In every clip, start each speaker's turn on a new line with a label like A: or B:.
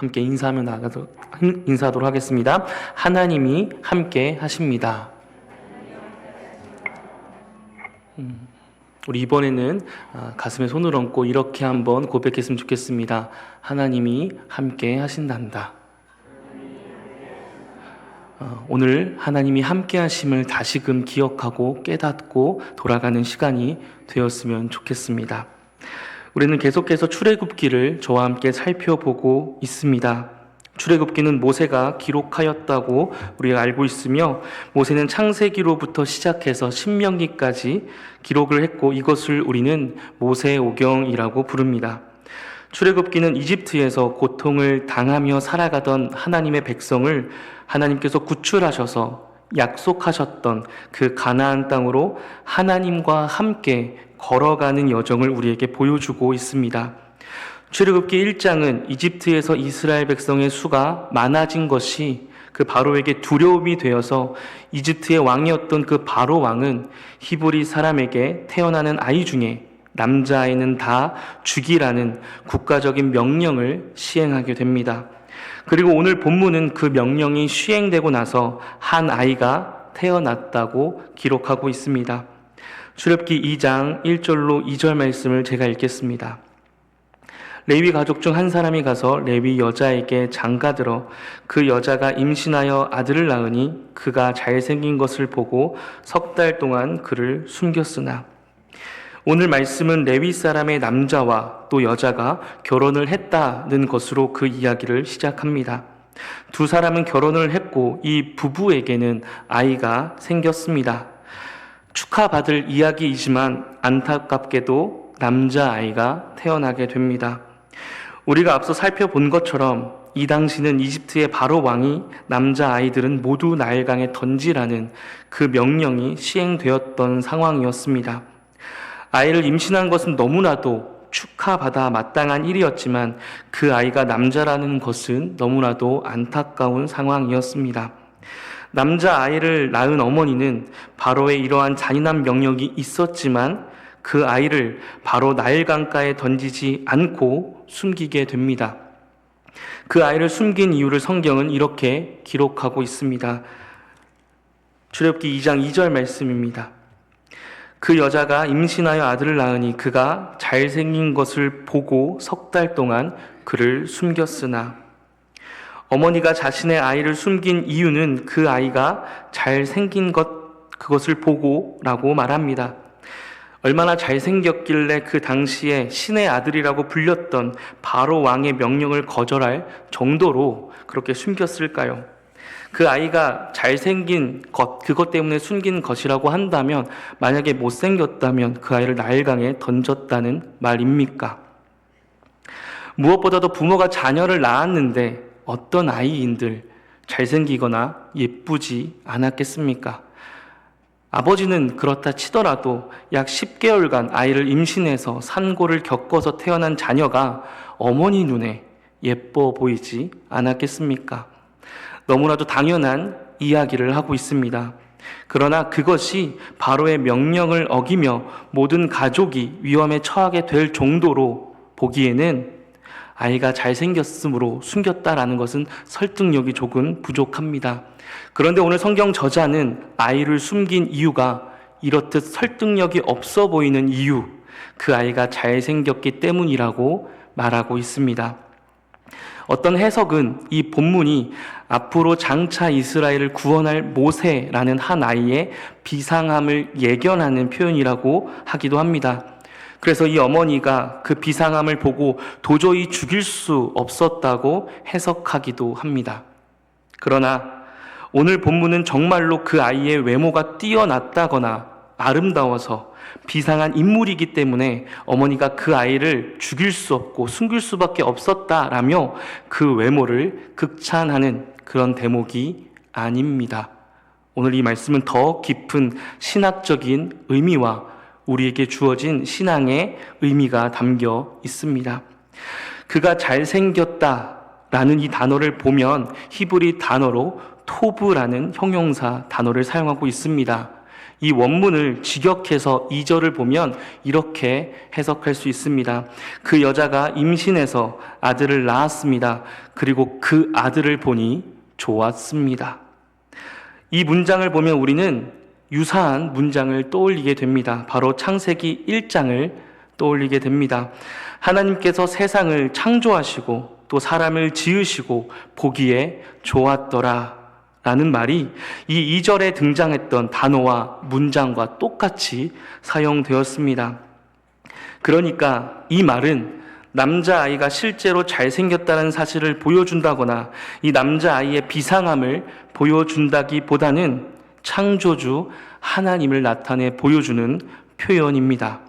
A: 함께 인사하도록 하겠습니다. 하나님이 함께 하십니다. 우리 이번에는 가슴에 손을 얹고 이렇게 한번 고백했으면 좋겠습니다. 하나님이 함께 하신단다. 오늘 하나님이 함께 하심을 다시금 기억하고 깨닫고 돌아가는 시간이 되었으면 좋겠습니다. 우리는 계속해서 출애굽기를 저와 함께 살펴보고 있습니다. 출애굽기는 모세가 기록하였다고 우리가 알고 있으며, 모세는 창세기로부터 시작해서 신명기까지 기록을 했고, 이것을 우리는 모세오경이라고 부릅니다. 출애굽기는 이집트에서 고통을 당하며 살아가던 하나님의 백성을 하나님께서 구출하셔서 약속하셨던 그 가나안 땅으로 하나님과 함께 걸어가는 여정을 우리에게 보여주고 있습니다. 출애굽기 1장은 이집트에서 이스라엘 백성의 수가 많아진 것이 그 바로에게 두려움이 되어서 이집트의 왕이었던 그 바로 왕은 히브리 사람에게 태어나는 아이 중에 남자아이는 다 죽이라는 국가적인 명령을 시행하게 됩니다. 그리고 오늘 본문은 그 명령이 시행되고 나서 한 아이가 태어났다고 기록하고 있습니다. 출애굽기 2장 1절로 2절 말씀을 제가 읽겠습니다. 레위 가족 중 한 사람이 가서 레위 여자에게 장가들어 그 여자가 임신하여 아들을 낳으니 그가 잘생긴 것을 보고 3달 동안 그를 숨겼으나, 오늘 말씀은 레위 사람의 남자와 또 여자가 결혼을 했다는 것으로 그 이야기를 시작합니다. 두 사람은 결혼을 했고 이 부부에게는 아이가 생겼습니다. 축하받을 이야기이지만 안타깝게도 남자아이가 태어나게 됩니다. 우리가 앞서 살펴본 것처럼 이 당시는 이집트의 바로 왕이 남자아이들은 모두 나일강에 던지라는 그 명령이 시행되었던 상황이었습니다. 아이를 임신한 것은 너무나도 축하받아 마땅한 일이었지만 그 아이가 남자라는 것은 너무나도 안타까운 상황이었습니다. 남자아이를 낳은 어머니는 바로의 이러한 잔인한 명령이 있었지만 그 아이를 바로 나일강가에 던지지 않고 숨기게 됩니다. 그 아이를 숨긴 이유를 성경은 이렇게 기록하고 있습니다. 출애굽기 2장 2절 말씀입니다. 그 여자가 임신하여 아들을 낳으니 그가 잘생긴 것을 보고 3달 동안 그를 숨겼으나, 어머니가 자신의 아이를 숨긴 이유는 그 아이가 잘생긴 그것을 보고라고 말합니다. 얼마나 잘생겼길래 그 당시에 신의 아들이라고 불렸던 바로 왕의 명령을 거절할 정도로 그렇게 숨겼을까요? 그 아이가 잘생긴 그것 때문에 숨긴 것이라고 한다면, 만약에 못생겼다면 그 아이를 나일강에 던졌다는 말입니까? 무엇보다도 부모가 자녀를 낳았는데 어떤 아이인들 잘생기거나 예쁘지 않았겠습니까? 아버지는 그렇다 치더라도 약 10개월간 아이를 임신해서 산고를 겪어서 태어난 자녀가 어머니 눈에 예뻐 보이지 않았겠습니까? 너무나도 당연한 이야기를 하고 있습니다. 그러나 그것이 바로의 명령을 어기며 모든 가족이 위험에 처하게 될 정도로 보기에는 아이가 잘생겼으므로 숨겼다라는 것은 설득력이 조금 부족합니다. 그런데 오늘 성경 저자는 아이를 숨긴 이유가 이렇듯 설득력이 없어 보이는 이유, 그 아이가 잘생겼기 때문이라고 말하고 있습니다. 어떤 해석은 이 본문이 앞으로 장차 이스라엘을 구원할 모세라는 한 아이의 비상함을 예견하는 표현이라고 하기도 합니다. 그래서 이 어머니가 그 비상함을 보고 도저히 죽일 수 없었다고 해석하기도 합니다. 그러나 오늘 본문은 정말로 그 아이의 외모가 뛰어났다거나 아름다워서 비상한 인물이기 때문에 어머니가 그 아이를 죽일 수 없고 숨길 수밖에 없었다라며 그 외모를 극찬하는 그런 대목이 아닙니다. 오늘 이 말씀은 더 깊은 신학적인 의미와 우리에게 주어진 신앙의 의미가 담겨 있습니다. 그가 잘생겼다라는 이 단어를 보면 히브리 단어로 토브라는 형용사 단어를 사용하고 있습니다. 이 원문을 직역해서 2절을 보면 이렇게 해석할 수 있습니다. 그 여자가 임신해서 아들을 낳았습니다. 그리고 그 아들을 보니 좋았습니다. 이 문장을 보면 우리는 유사한 문장을 떠올리게 됩니다. 바로 창세기 1장을 떠올리게 됩니다. 하나님께서 세상을 창조하시고 또 사람을 지으시고 보기에 좋았더라 라는 말이 이 2절에 등장했던 단어와 문장과 똑같이 사용되었습니다. 그러니까 이 말은 남자아이가 실제로 잘생겼다는 사실을 보여준다거나 이 남자아이의 비상함을 보여준다기보다는 창조주 하나님을 나타내 보여주는 표현입니다.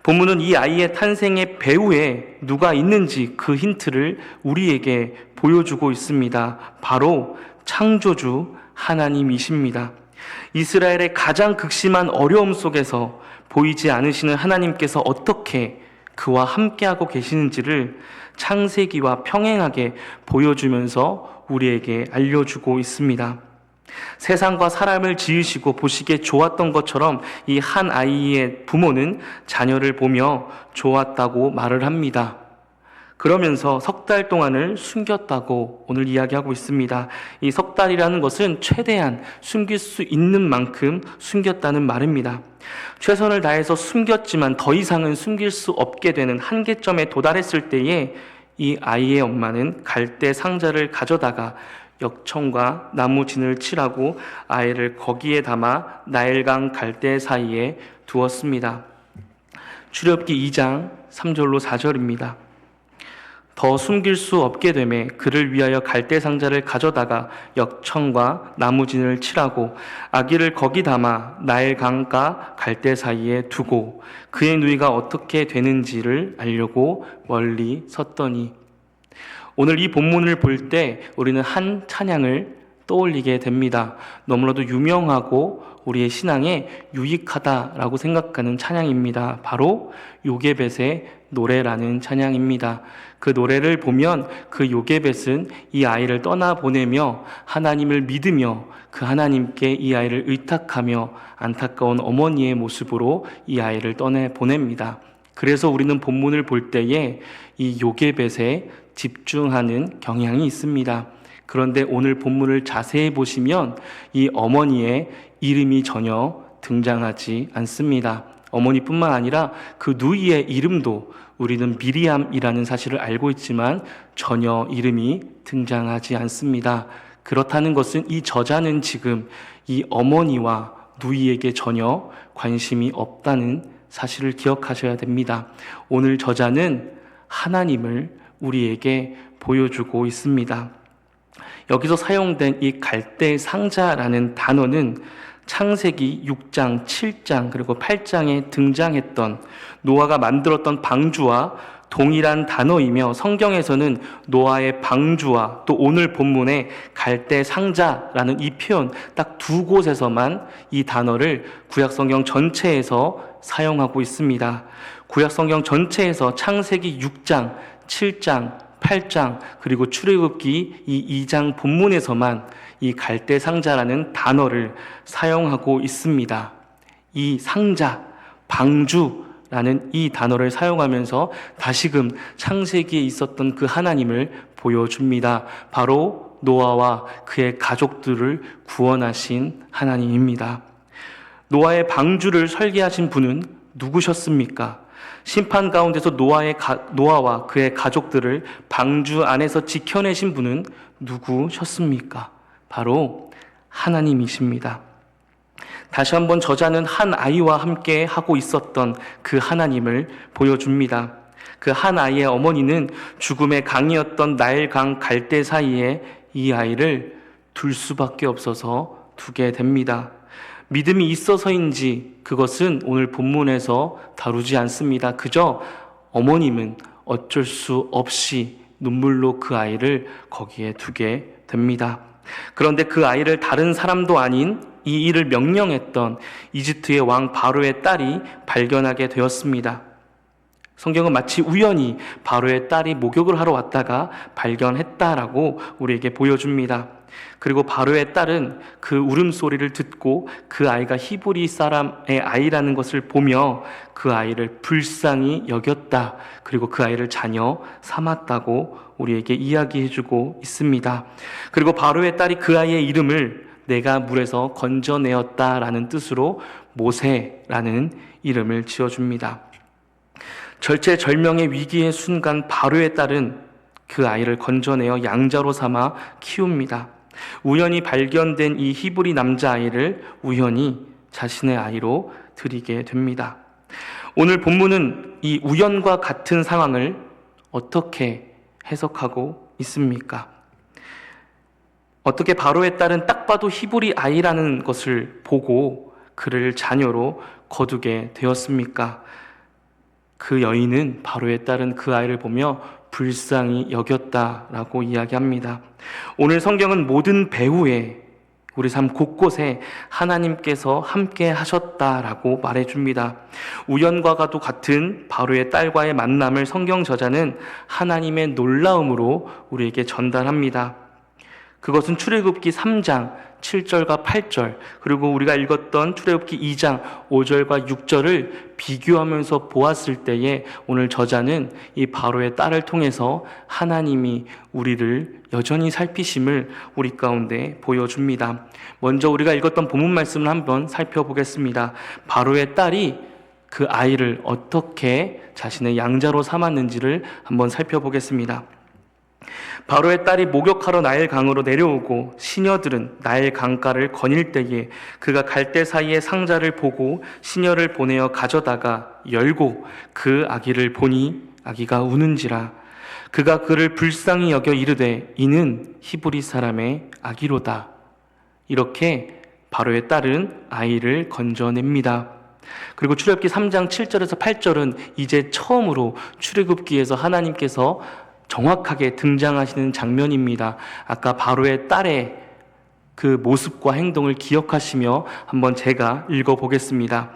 A: 본문은 이 아이의 탄생의 배후에 누가 있는지 그 힌트를 우리에게 보여주고 있습니다. 바로 창조주 하나님이십니다. 이스라엘의 가장 극심한 어려움 속에서 보이지 않으시는 하나님께서 어떻게 그와 함께하고 계시는지를 창세기와 평행하게 보여주면서 우리에게 알려주고 있습니다. 세상과 사람을 지으시고 보시기에 좋았던 것처럼 이 한 아이의 부모는 자녀를 보며 좋았다고 말을 합니다. 그러면서 석 달 동안을 숨겼다고 오늘 이야기하고 있습니다. 이 석 달이라는 것은 최대한 숨길 수 있는 만큼 숨겼다는 말입니다. 최선을 다해서 숨겼지만 더 이상은 숨길 수 없게 되는 한계점에 도달했을 때에 이 아이의 엄마는 갈대 상자를 가져다가 역청과 나무진을 칠하고 아이를 거기에 담아 나일강 갈대 사이에 두었습니다. 출애굽기 2장 3절로 4절입니다. 더 숨길 수 없게 되매 그를 위하여 갈대 상자를 가져다가 역청과 나무진을 칠하고 아기를 거기 담아 나일강과 갈대 사이에 두고 그의 누이가 어떻게 되는지를 알려고 멀리 섰더니. 오늘 이 본문을 볼 때 우리는 한 찬양을 떠올리게 됩니다. 너무나도 유명하고 우리의 신앙에 유익하다라고 생각하는 찬양입니다. 바로 요게벳의 노래라는 찬양입니다. 그 노래를 보면 그 요게벳은 이 아이를 떠나보내며 하나님을 믿으며 그 하나님께 이 아이를 의탁하며 안타까운 어머니의 모습으로 이 아이를 떠내보냅니다. 그래서 우리는 본문을 볼 때에 이 요게벳에 집중하는 경향이 있습니다. 그런데 오늘 본문을 자세히 보시면 이 어머니의 이름이 전혀 등장하지 않습니다. 어머니뿐만 아니라 그 누이의 이름도 우리는 미리암이라는 사실을 알고 있지만 전혀 이름이 등장하지 않습니다. 그렇다는 것은 이 저자는 지금 이 어머니와 누이에게 전혀 관심이 없다는 사실을 기억하셔야 됩니다. 오늘 저자는 하나님을 우리에게 보여주고 있습니다. 여기서 사용된 이 갈대 상자라는 단어는 창세기 6장, 7장 그리고 8장에 등장했던 노아가 만들었던 방주와 동일한 단어이며 성경에서는 노아의 방주와 또 오늘 본문의 갈대 상자라는 이 표현 딱 두 곳에서만 이 단어를 구약성경 전체에서 사용하고 있습니다. 구약성경 전체에서 창세기 6장, 7장, 8장 그리고 출애굽기 이 2장 본문에서만 이 갈대 상자라는 단어를 사용하고 있습니다. 이 상자, 방주라는 이 단어를 사용하면서 다시금 창세기에 있었던 그 하나님을 보여줍니다. 바로 노아와 그의 가족들을 구원하신 하나님입니다. 노아의 방주를 설계하신 분은 누구셨습니까? 심판 가운데서 노아와 그의 가족들을 방주 안에서 지켜내신 분은 누구셨습니까? 바로 하나님이십니다. 다시 한번 저자는 한 아이와 함께 하고 있었던 그 하나님을 보여줍니다. 그 한 아이의 어머니는 죽음의 강이었던 나일강 갈대 사이에 이 아이를 둘 수밖에 없어서 두게 됩니다. 믿음이 있어서인지 그것은 오늘 본문에서 다루지 않습니다. 그저 어머님은 어쩔 수 없이 눈물로 그 아이를 거기에 두게 됩니다. 그런데 그 아이를 다른 사람도 아닌 이 일을 명령했던 이집트의 왕 바로의 딸이 발견하게 되었습니다. 성경은 마치 우연히 바로의 딸이 목욕을 하러 왔다가 발견했다라고 우리에게 보여줍니다. 그리고 바로의 딸은 그 울음소리를 듣고 그 아이가 히브리 사람의 아이라는 것을 보며 그 아이를 불쌍히 여겼다. 그리고 그 아이를 자녀 삼았다고 우리에게 이야기해주고 있습니다. 그리고 바로의 딸이 그 아이의 이름을 내가 물에서 건져내었다라는 뜻으로 모세라는 이름을 지어줍니다. 절체절명의 위기의 순간 바로의 딸은 그 아이를 건져내어 양자로 삼아 키웁니다. 우연히 발견된 이 히브리 남자아이를 우연히 자신의 아이로 들이게 됩니다. 오늘 본문은 이 우연과 같은 상황을 어떻게 해석하고 있습니까? 어떻게 바로의 딸은 딱 봐도 히브리 아이라는 것을 보고 그를 자녀로 거두게 되었습니까? 그 여인은 바로의 딸은 그 아이를 보며 불쌍히 여겼다라고 이야기합니다. 오늘 성경은 모든 배후에 우리 삶 곳곳에 하나님께서 함께 하셨다라고 말해줍니다. 우연과도 같은 바로의 딸과의 만남을 성경 저자는 하나님의 놀라움으로 우리에게 전달합니다. 그것은 출애굽기 3장 7절과 8절 그리고 우리가 읽었던 출애굽기 2장 5절과 6절을 비교하면서 보았을 때에 오늘 저자는 이 바로의 딸을 통해서 하나님이 우리를 여전히 살피심을 우리 가운데 보여줍니다. 먼저 우리가 읽었던 본문 말씀을 한번 살펴보겠습니다. 바로의 딸이 그 아이를 어떻게 자신의 양자로 삼았는지를 한번 살펴보겠습니다. 바로의 딸이 목욕하러 나일 강으로 내려오고 시녀들은 나일 강가를 거닐 때에 그가 갈대 사이에 상자를 보고 시녀를 보내어 가져다가 열고 그 아기를 보니 아기가 우는지라. 그가 그를 불쌍히 여겨 이르되 이는 히브리 사람의 아기로다. 이렇게 바로의 딸은 아이를 건져냅니다. 그리고 출애굽기 3장 7절에서 8절은 이제 처음으로 출애굽기에서 하나님께서 정확하게 등장하시는 장면입니다. 아까 바로의 딸의 그 모습과 행동을 기억하시며 한번 제가 읽어보겠습니다.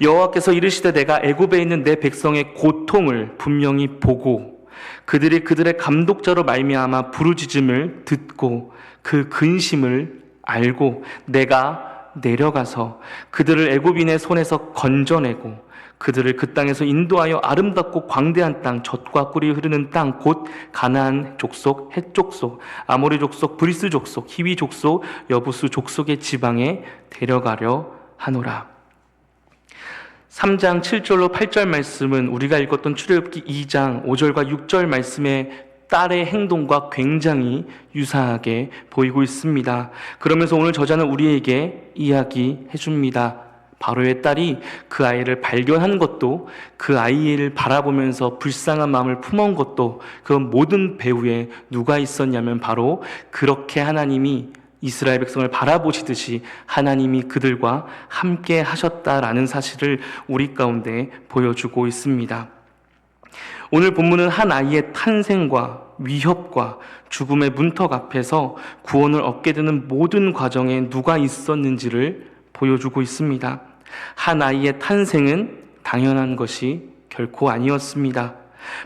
A: 여호와께서 이르시되 내가 애굽에 있는 내 백성의 고통을 분명히 보고 그들이 그들의 감독자로 말미암아 부르짖음을 듣고 그 근심을 알고 내가 내려가서 그들을 애굽인의 손에서 건져내고 그들을 그 땅에서 인도하여 아름답고 광대한 땅, 젖과 꿀이 흐르는 땅, 곧 가나안 족속, 헷 족속, 아모리 족속, 브리스 족속, 히위 족속, 여부수 족속의 지방에 데려가려 하노라. 3장 7절로 8절 말씀은 우리가 읽었던 출애굽기 2장 5절과 6절 말씀의 딸의 행동과 굉장히 유사하게 보이고 있습니다. 그러면서 오늘 저자는 우리에게 이야기해 줍니다. 바로의 딸이 그 아이를 발견한 것도 그 아이를 바라보면서 불쌍한 마음을 품은 것도 그 모든 배후에 누가 있었냐면 바로 그렇게 하나님이 이스라엘 백성을 바라보시듯이 하나님이 그들과 함께 하셨다라는 사실을 우리 가운데 보여주고 있습니다. 오늘 본문은 한 아이의 탄생과 위협과 죽음의 문턱 앞에서 구원을 얻게 되는 모든 과정에 누가 있었는지를 보여주고 있습니다. 한 아이의 탄생은 당연한 것이 결코 아니었습니다.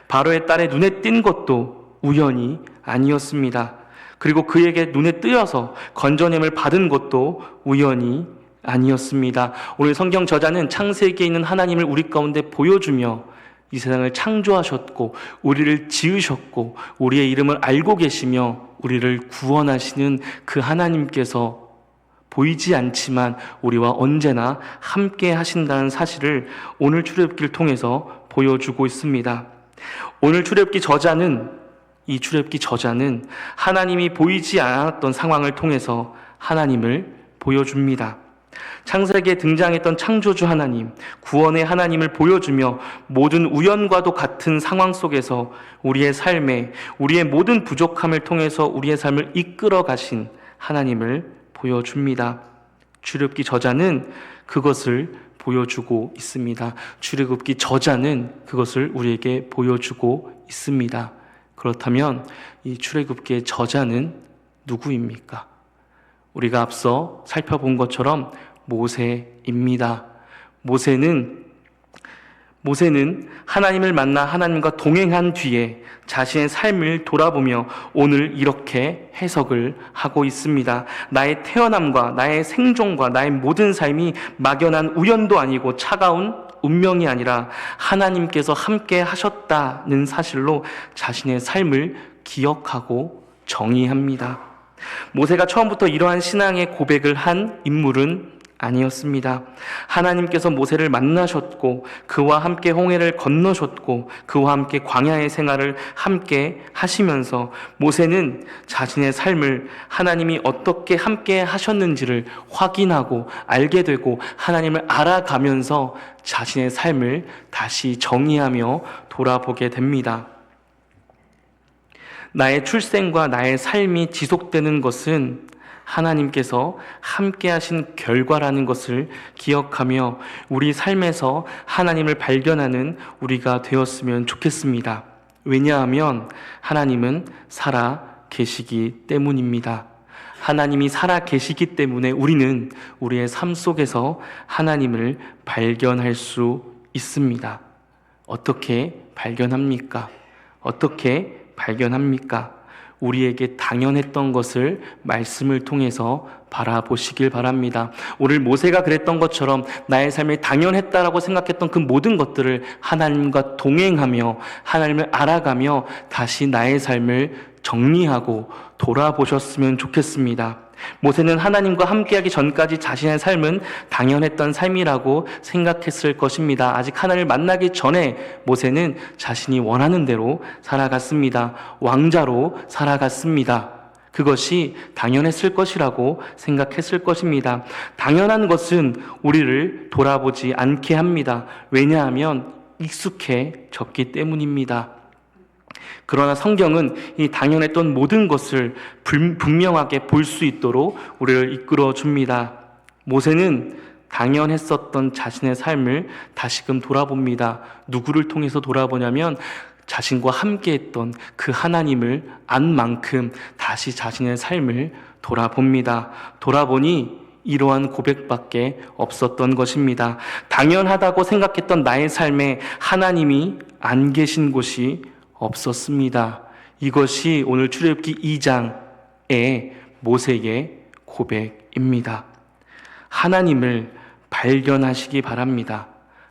A: 바로의 딸의 눈에 띈 것도 우연이 아니었습니다. 그리고 그에게 눈에 띄어서 건져냄을 받은 것도 우연이 아니었습니다. 오늘 성경 저자는 창세기에 있는 하나님을 우리 가운데 보여주며 이 세상을 창조하셨고 우리를 지으셨고 우리의 이름을 알고 계시며 우리를 구원하시는 그 하나님께서 보이지 않지만 우리와 언제나 함께 하신다는 사실을 오늘 출애굽기를 통해서 보여주고 있습니다. 오늘 이 출애굽기 저자는 하나님이 보이지 않았던 상황을 통해서 하나님을 보여줍니다. 창세기에 등장했던 창조주 하나님, 구원의 하나님을 보여주며 모든 우연과도 같은 상황 속에서 우리의 삶에 우리의 모든 부족함을 통해서 우리의 삶을 이끌어 가신 하나님을 보여줍니다. 출애굽기 저자는 그것을 보여주고 있습니다. 출애굽기 저자는 그것을 우리에게 보여주고 있습니다. 그렇다면 이 출애굽기의 저자는 누구입니까? 우리가 앞서 살펴본 것처럼 모세입니다. 모세는 모세는 하나님을 만나 하나님과 동행한 뒤에 자신의 삶을 돌아보며 오늘 이렇게 해석을 하고 있습니다. 나의 태어남과 나의 생존과 나의 모든 삶이 막연한 우연도 아니고 차가운 운명이 아니라 하나님께서 함께 하셨다는 사실로 자신의 삶을 기억하고 정의합니다. 모세가 처음부터 이러한 신앙의 고백을 한 인물은 아니었습니다. 하나님께서 모세를 만나셨고 그와 함께 홍해를 건너셨고 그와 함께 광야의 생활을 함께 하시면서 모세는 자신의 삶을 하나님이 어떻게 함께 하셨는지를 확인하고 알게 되고 하나님을 알아가면서 자신의 삶을 다시 정의하며 돌아보게 됩니다. 나의 출생과 나의 삶이 지속되는 것은 하나님께서 함께 하신 결과라는 것을 기억하며 우리 삶에서 하나님을 발견하는 우리가 되었으면 좋겠습니다. 왜냐하면 하나님은 살아 계시기 때문입니다. 하나님이 살아 계시기 때문에 우리는 우리의 삶 속에서 하나님을 발견할 수 있습니다. 어떻게 발견합니까? 어떻게 발견합니까? 우리에게 당연했던 것을 말씀을 통해서 바라보시길 바랍니다. 오늘 모세가 그랬던 것처럼 나의 삶이 당연했다라고 생각했던 그 모든 것들을 하나님과 동행하며 하나님을 알아가며 다시 나의 삶을 정리하고 돌아보셨으면 좋겠습니다. 모세는 하나님과 함께하기 전까지 자신의 삶은 당연했던 삶이라고 생각했을 것입니다. 아직 하나님을 만나기 전에 모세는 자신이 원하는 대로 살아갔습니다. 왕자로 살아갔습니다. 그것이 당연했을 것이라고 생각했을 것입니다. 당연한 것은 우리를 돌아보지 않게 합니다. 왜냐하면 익숙해졌기 때문입니다. 그러나 성경은 이 당연했던 모든 것을 분명하게 볼 수 있도록 우리를 이끌어 줍니다. 모세는 당연했었던 자신의 삶을 다시금 돌아봅니다. 누구를 통해서 돌아보냐면 자신과 함께했던 그 하나님을 안 만큼 다시 자신의 삶을 돌아봅니다. 돌아보니 이러한 고백밖에 없었던 것입니다. 당연하다고 생각했던 나의 삶에 하나님이 안 계신 곳이 없었습니다. 이것이 오늘 출애굽기 2장의 모세의 고백입니다. 하나님을 발견하시기 바랍니다.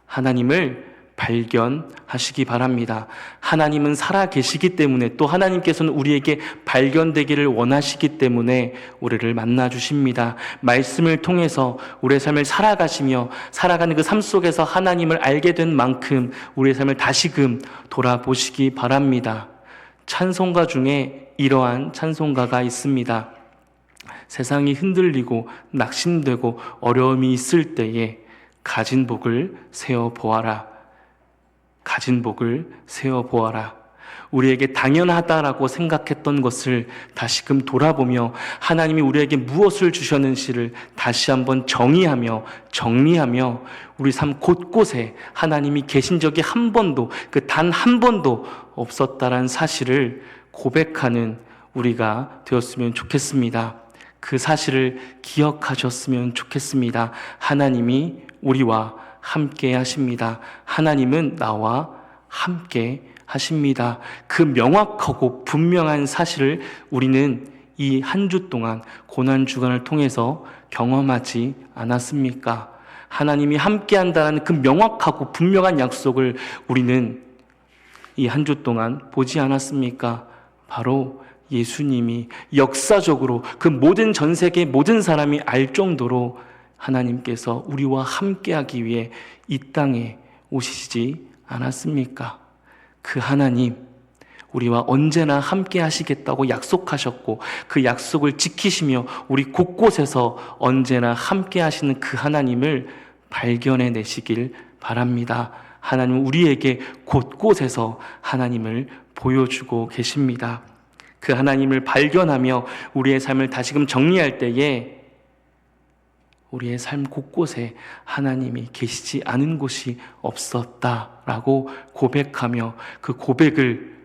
A: 하나님을 발견하시기 바랍니다. 하나님은 살아 계시기 때문에 또 하나님께서는 우리에게 발견되기를 원하시기 때문에 우리를 만나 주십니다. 말씀을 통해서 우리의 삶을 살아가시며 살아가는 그 삶 속에서 하나님을 알게 된 만큼 우리의 삶을 다시금 돌아보시기 바랍니다. 찬송가 중에 이러한 찬송가가 있습니다. 세상이 흔들리고 낙심되고 어려움이 있을 때에 가진 복을 세어 보아라. 가진 복을 세어 보아라. 우리에게 당연하다라고 생각했던 것을 다시금 돌아보며 하나님이 우리에게 무엇을 주셨는지를 다시 한번 정의하며 정리하며 우리 삶 곳곳에 하나님이 계신 적이 한 번도 단 한 번도 없었다라는 사실을 고백하는 우리가 되었으면 좋겠습니다. 그 사실을 기억하셨으면 좋겠습니다. 하나님이 우리와 함께 하십니다. 하나님은 나와 함께 하십니다. 그 명확하고 분명한 사실을 우리는 이 한 주 동안 고난주간을 통해서 경험하지 않았습니까? 하나님이 함께 한다는 그 명확하고 분명한 약속을 우리는 이 한 주 동안 보지 않았습니까? 바로 예수님이 역사적으로 그 모든 전 세계 모든 사람이 알 정도로 하나님께서 우리와 함께하기 위해 이 땅에 오시지 않았습니까? 그 하나님, 우리와 언제나 함께 하시겠다고 약속하셨고 그 약속을 지키시며 우리 곳곳에서 언제나 함께 하시는 그 하나님을 발견해 내시길 바랍니다. 하나님은 우리에게 곳곳에서 하나님을 보여주고 계십니다. 그 하나님을 발견하며 우리의 삶을 다시금 정리할 때에 우리의 삶 곳곳에 하나님이 계시지 않은 곳이 없었다라고 고백하며 그 고백을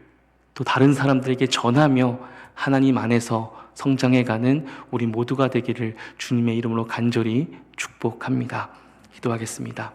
A: 또 다른 사람들에게 전하며 하나님 안에서 성장해가는 우리 모두가 되기를 주님의 이름으로 간절히 축복합니다. 기도하겠습니다.